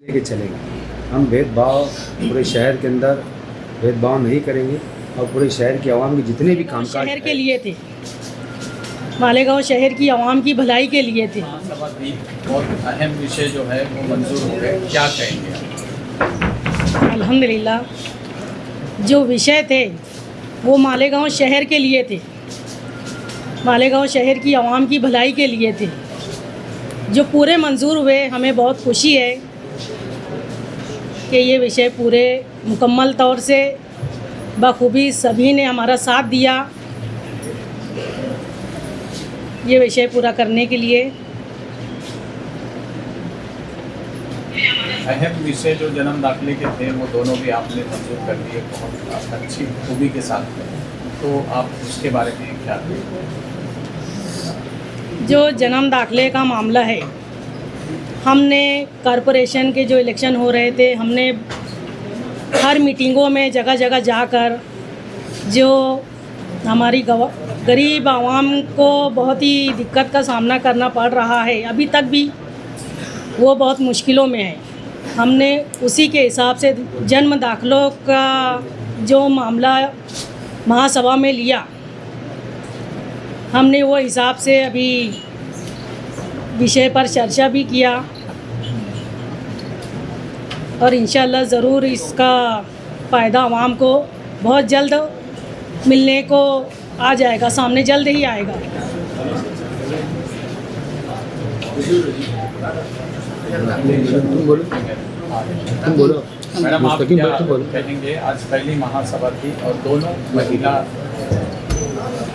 लेके चलेंगे। हम भेदभाव पूरे शहर के अंदर भेदभाव नहीं करेंगे और पूरे शहर की आवाम के जितने भी कामकाज शहर के लिए थे, मालेगांव शहर की आवाम की भलाई के लिए थे। विधानसभा की बहुत अहम विषय जो है वो मंजूर हो गए, क्या कहेंगे? अल्हम्दुलिल्लाह जो विषय थे वो मालेगांव शहर के लिए थे, मालेगांव शहर की आवाम की भलाई के लिए थे। जो पूरे मंजूर हुए, हमें बहुत खुशी है कि ये विषय पूरे मुकम्मल तौर से बखूबी सभी ने हमारा साथ दिया ये विषय पूरा करने के लिए। अहम विषय जो जन्म दाखिले के थे वो दोनों भी आपने मंजूर कर दिए बहुत अच्छी खूबी के साथ, तो आप उसके बारे में क्या कहेंगे? जो जन्म दाखिले का मामला है, हमने कॉरपोरेशन के जो इलेक्शन हो रहे थे, हमने हर मीटिंगों में जगह जगह जाकर जो हमारी गरीब आवाम को बहुत ही दिक्कत का सामना करना पड़ रहा है, अभी तक भी वो बहुत मुश्किलों में है, हमने उसी के हिसाब से जन्म दाखिलों का जो मामला महासभा में लिया, हमने वो हिसाब से अभी विषय पर चर्चा भी किया और इंशाल्लाह ज़रूर इसका फ़ायदा आवाम को बहुत जल्द मिलने को आ जाएगा, सामने जल्द ही आएगा। तुम बोलो मैडम, आप क्या कहेंगे? आज पहली महासभा थी और दोनों महिला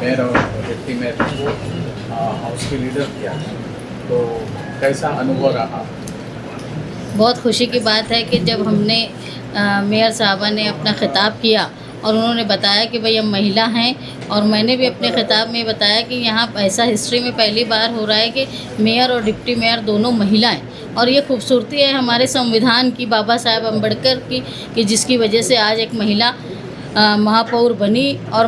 मेयर और डिप्टी मेयर को हाउस के लीडर किया, तो कैसा अनुभव रहा? बहुत खुशी की बात है कि जब हमने मेयर साहबा ने अपना खिताब किया और उन्होंने बताया कि भाई हम महिला हैं, और मैंने भी अपने खिताब में बताया कि यहाँ ऐसा हिस्ट्री में पहली बार हो रहा है कि मेयर और डिप्टी मेयर दोनों महिलाएं, और ये खूबसूरती है हमारे संविधान की, बाबा साहब अम्बेडकर की, कि जिसकी वजह से आज एक महिला महापौर बनी और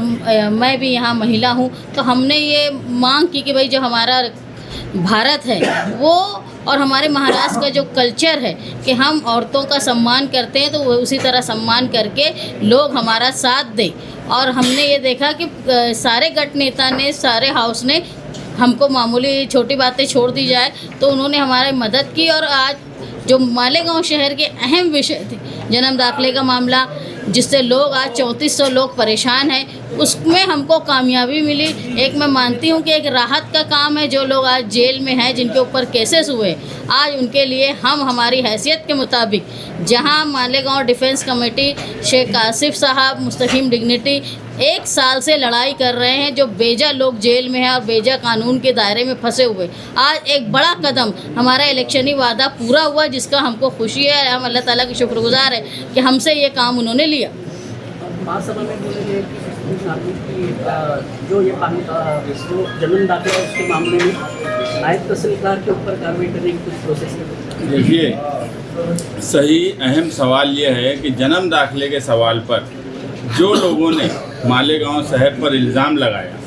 मैं भी यहाँ महिला हूँ। तो हमने ये मांग की कि भाई जो हमारा भारत है वो और हमारे महाराष्ट्र का जो कल्चर है कि हम औरतों का सम्मान करते हैं, तो वो उसी तरह सम्मान करके लोग हमारा साथ दें। और हमने ये देखा कि सारे गट नेता ने, सारे हाउस ने हमको मामूली छोटी बातें छोड़ दी जाए तो उन्होंने हमारी मदद की, और आज जो मालेगांव शहर के अहम विषय थे, जन्म दाखिले का मामला जिससे लोग आज 3400 लोग परेशान हैं, उसमें हमको कामयाबी मिली। एक मैं मानती हूँ कि एक राहत का काम है, जो लोग आज जेल में हैं, जिनके ऊपर केसेस हुए, आज उनके लिए हम हमारी हैसियत के मुताबिक, जहाँ मालेगांव डिफेंस कमेटी शेख आसिफ साहब मुस्तकीम डिग्निटी 1 साल से लड़ाई कर रहे हैं, जो बेजा लोग जेल में हैं और बेजा कानून के दायरे में फंसे हुए, आज एक बड़ा कदम हमारा इलेक्शनी वादा पूरा हुआ, जिसका हमको खुशी है। हम अल्लाह ताला की शुक्रगुजार है कि हमसे ये काम उन्होंने लिया। महासभा में बोले कि जो ये जो जन्म दाखिला है उसके मामले में नायब तहसीलदार के ऊपर कार्रवाई करने की कुछ प्रोसेस है? देखिए, सही अहम सवाल ये है कि जन्म दाखिले के सवाल पर जो लोगों ने मालेगांव शहर पर इल्ज़ाम लगाया,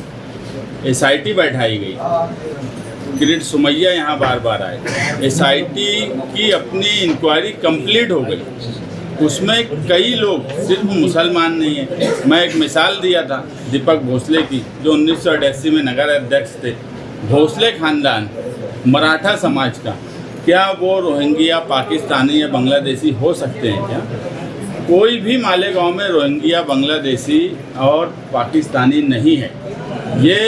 SIT बैठाई गई, किरीट सुमैया यहाँ बार बार आए, SIT की अपनी इंक्वायरी कंप्लीट हो गई, उसमें कई लोग सिर्फ मुसलमान नहीं हैं। मैं एक मिसाल दिया था दीपक भोसले की, जो 1988 में नगर अध्यक्ष थे। भोसले खानदान मराठा समाज का, क्या वो रोहिंग्या, पाकिस्तानी या बांग्लादेशी हो सकते हैं क्या? कोई भी मालेगांव में रोहिंग्या, बांग्लादेशी और पाकिस्तानी नहीं है। ये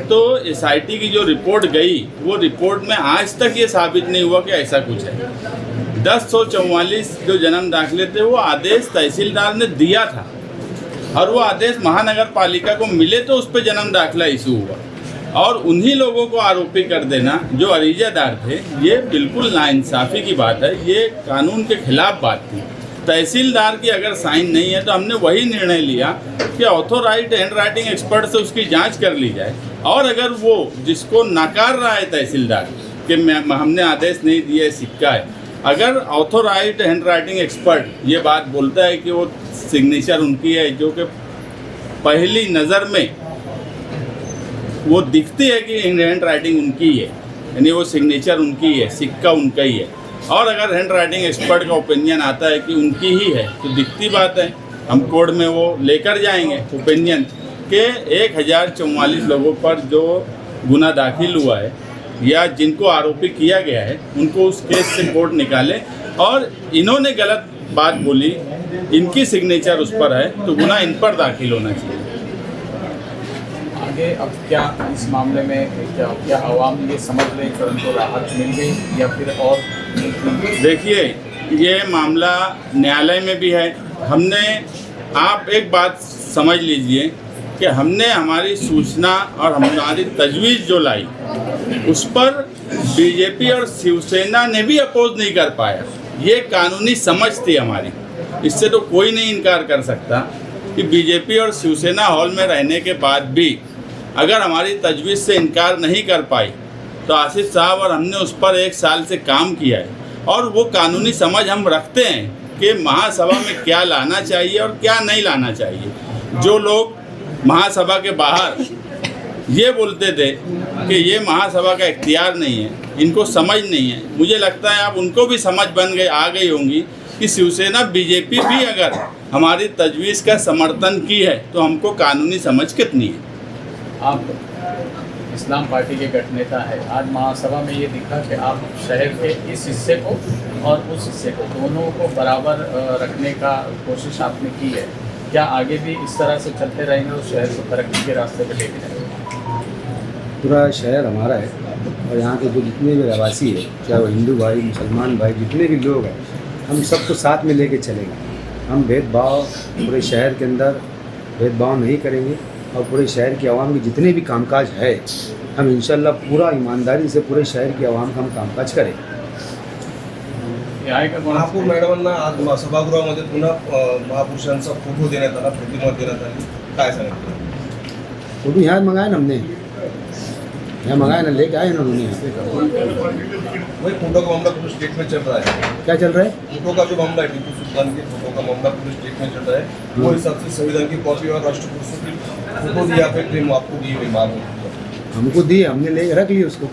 तो SIT की जो रिपोर्ट गई, वो रिपोर्ट में आज तक ये साबित नहीं हुआ कि ऐसा कुछ है। 1044 जो जन्म दाखिले थे वो आदेश तहसीलदार ने दिया था, और वो आदेश महानगर पालिका को मिले तो उस पर जन्म दाखिला इशू हुआ, और उन्हीं लोगों को आरोपी कर देना जो अरीजादार थे, ये बिल्कुल नाइंसाफ़ी की बात है, ये कानून के खिलाफ बात थी। तहसीलदार की अगर साइन नहीं है तो हमने वही निर्णय लिया कि ऑथोराइज्ड हैंड राइटिंग एक्सपर्ट से उसकी जांच कर ली जाए, और अगर वो जिसको नकार रहा है तहसीलदार कि हमने आदेश नहीं दिया, सिक्का है, अगर ऑथोराइज्ड हैंड राइटिंग एक्सपर्ट ये बात बोलता है कि वो सिग्नेचर उनकी है, जो कि पहली नज़र में वो दिखती है कि हैंड राइटिंग उनकी है, यानी वो सिग्नेचर उनकी है, सिक्का उनका ही है, और अगर हैंड राइटिंग एक्सपर्ट का ओपिनियन आता है कि उनकी ही है तो दिखती बात है, हम कोर्ट में वो लेकर जाएंगे ओपिनियन के 1044 लोगों पर जो गुना दाखिल हुआ है या जिनको आरोपी किया गया है उनको उस केस से कोर्ट निकाले, और इन्होंने गलत बात बोली, इनकी सिग्नेचर उस पर है तो गुना इन पर दाखिल होना चाहिए। आगे अब क्या इस मामले में क्या आवाम ये समझ रहे कि उनको राहत मिल गई या फिर और? देखिए, ये मामला न्यायालय में भी है। हमने, आप एक बात समझ लीजिए कि हमने हमारी सूचना और हमारी तजवीज़ जो लाई उस पर बीजेपी और शिवसेना ने भी अपोज नहीं कर पाया। ये कानूनी समझ थी हमारी, इससे तो कोई नहीं इनकार कर सकता कि बीजेपी और शिवसेना हॉल में रहने के बाद भी अगर हमारी तजवीज़ से इनकार नहीं कर पाई तो आसिफ साहब और हमने उस पर 1 साल से काम किया है, और वो कानूनी समझ हम रखते हैं कि महासभा में क्या लाना चाहिए और क्या नहीं लाना चाहिए। जो लोग महासभा के बाहर ये बोलते थे कि ये महासभा का इख्तियार नहीं है, इनको समझ नहीं है, मुझे लगता है अब उनको भी समझ आ गई होंगी कि शिवसेना बीजेपी भी अगर हमारी तजवीज़ का समर्थन की है तो हमको कानूनी समझ कितनी है। आप इस्लाम पार्टी के गठनेता है, आज महासभा में ये दिखा कि आप शहर के इस हिस्से को और उस हिस्से को दोनों को बराबर रखने का कोशिश आपने की है। क्या आगे भी इस तरह से चलते रहेंगे और शहर को तरक्की के रास्ते पर लेके जाएंगे? पूरा शहर हमारा है और यहाँ के जो जितने भी रहवासी है, चाहे वो हिंदू भाई, मुसलमान भाई, जितने भी लोग हैं, हम सबको साथ में लेके चलेंगे। हम भेदभाव पूरे शहर के अंदर भेदभाव नहीं करेंगे और पूरे शहर की आवाम के जितने भी कामकाज है हम इंशाल्लाह पूरा ईमानदारी से पूरे शहर की आवाम का हम कामकाज करेंगे। महापौर मॅडमांना आज सभागृहामध्ये पुन्हा महापुरुषांचा फोटो देण्यात आला, प्रतिमा देण्यात आली, काय सांगितलं? फोटो यहाँ मंगाया ना हमने, यहाँ मंगाया ना, लेके आए ना उन्होंने यहाँ पे। वही फोटो का मामला पुलिस स्टेटमेंट चल रहा है। क्या चल रहा है? फोटो का जो मामला है, टीपू सुल्तान के फोटो का मामला पुलिस स्टेटमेंट चल रहा है। वो हिसाब से संविधान की कॉपी और राष्ट्र पुरुषों की फोटो दिया पे क्लेम आपको दी हुई महापौर हमको दिए, हमने ले रख लिया उसको।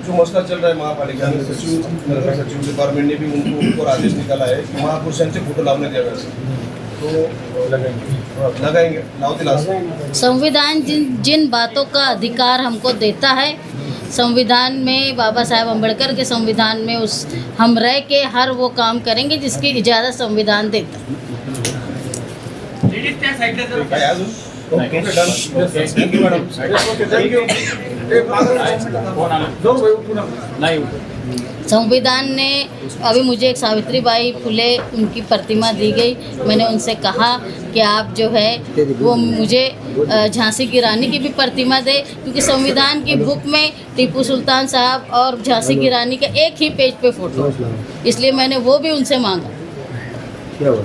जो मसला चल रहा है महापालिका में, सचिव डिपार्टमेंट ने भी उनको आदेश निकाला है कि महापुरुषांचे फोटो लावण्यात यावे, तो लगाएंगे लावते। संविधान जिन बातों का अधिकार हमको देता है, संविधान में बाबा साहेब अम्बेडकर के संविधान में हम रह के हर वो काम करेंगे जिसकी इजाज़त संविधान देता है। काय अजून? Okay done. नहीं, संविधान ने अभी मुझे एक सावित्रीबाई फुले उनकी प्रतिमा दी गई। मैंने उनसे कहा कि आप जो है वो मुझे झांसी की रानी की भी प्रतिमा दे, क्योंकि संविधान की बुक में टीपू सुल्तान साहब और झांसी की रानी का एक ही पेज पे फोटो, इसलिए मैंने वो भी उनसे मांगा। क्या हुआ?